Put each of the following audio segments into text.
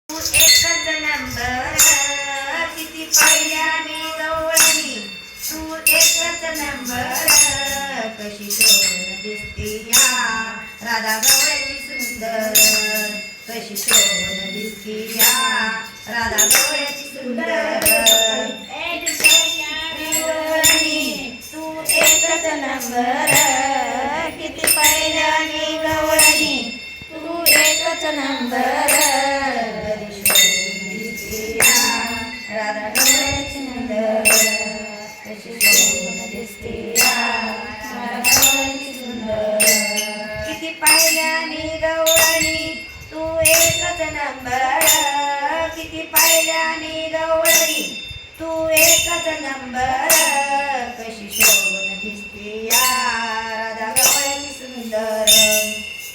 एकच नंबर किती पाहिल्याने गवळणी तू एकच नंबर कशी शोभून दिसते या राधा गवळणी सुंदर कशी शोभून दिसते या राधा गवळणी सुंदर तू एकच नंबर किती पाहिल्याने गवळणी तू एकच नंबर राधा गवळणी सुंदर कशी शोभून दिसते राधा गवळणी सुंदर किती पाहिल्याने गवळणी तू एकच नंबर किती पाहिल्याने गवळणी तू एकच नंबर कशी शोभून दिसते राधा गवळणी सुंदर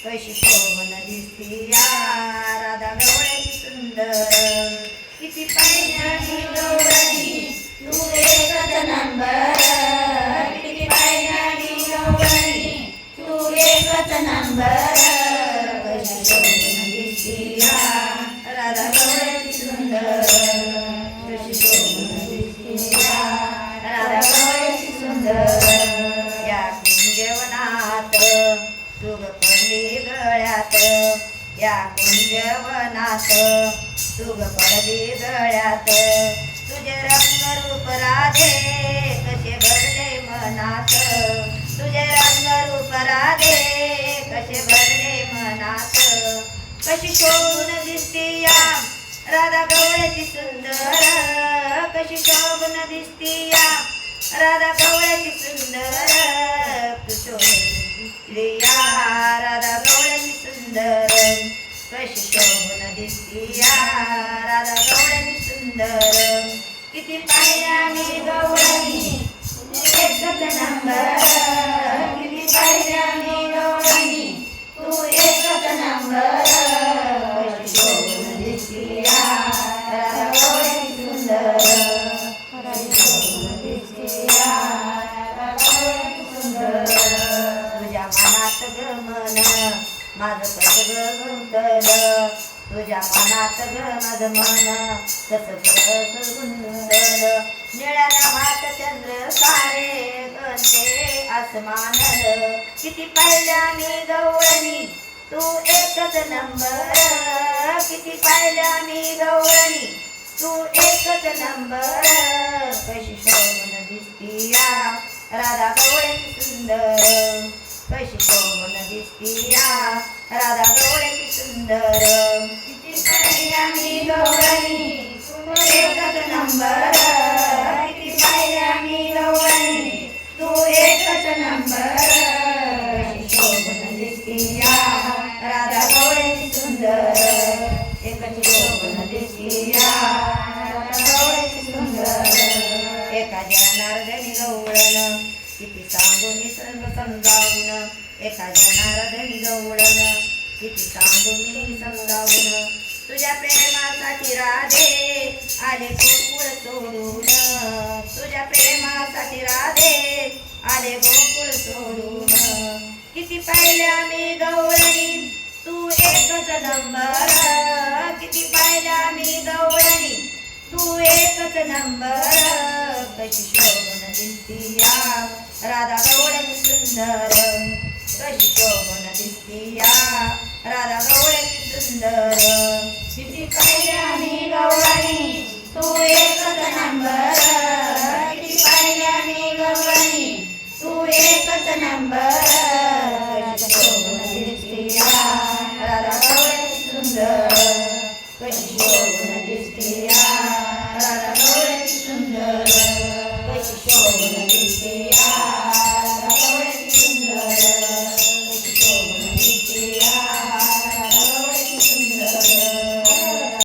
कशी शोभून दिसते राधा गवळणी सुंदर किती पाहिल्याने गवळणी तू एकच नंबर किती पाहिल्याने गवळणी तू एकच नंबर कशी शोभून दिसते राधा गवळणी सुंदर कशी शोभून दिसते राधा गवळणी सुंदर या कुंजवनात तुग पडली गळ्यात या कुंजवनात तुग पडली गळ्यात तुझे रंगरूप राधे कसे भरले मनात तुझे रंगरूप राधे कसे भरले मनात कशी शोभून दिसते या राधा गवळणी सुंदर कशी शोभून दिसते या राधा गवळणी सुंदर या राधा गवळणी सुंदर कशी शोभून दिसते या राधा गवळणी सुंदर किती पाहिल्याने गवळणी एकच नंबर किती पाहिल्याने गवळणी तू एकच नंबर कशी शोभून दिसते या राधा गवळणी सुंदर कशी शोभून दिसते या राधा गवळणी सुंदर तुझ्या मनात ग मन माझं कसं गुंतलं तुझ्या मनात ग माझं मन कसं गुंतलं निळ्या नभात चंद्र सारे गणते आसमानल किती पाहिल्याने गवळणी तू एकच नंबर किती पाहिल्याने गवळणी तू एकच नंबर कशी शोभून दिसती या राधा गवळणी सुंदर कशी शोभून दिसती या राधा गवळणी सुंदर किती पाहिल्याने गवळणी तू एकच नंबर किती पाहिल्याने गवळणी तू एकच नंबर कशी शोभून दिसती या राधा गवळणी सुंदर एकच शोभून दिसती या राधा गवळणी सुंदर एका जनार्दनी गवळण किती सांगू मी सर्व समजावून एका जनार्दनी गवळण किती सांगू मी समजावून तुझ्या प्रेमासाठी राधे आले गोकुळ सोडून तुझ्या प्रेमासाठी राधे आले गोकुळ सोडून किती पाहिल्या मी गवळणी तू एकच नंबर किती पाहिल्या मी गवळणी तू एकच नंबर कशी शोभून दिसती या राधा गवळणी सुंदर कशी शोभून दिसती या राधा गवळणी सुंदर किती पाहिल्याने गवळणी तू एकच नंबर किती पाहिल्याने गवळणी तू एकच नंबर कशी शोभून दिसती या राधा गवळणी सुंदर कशी शोभून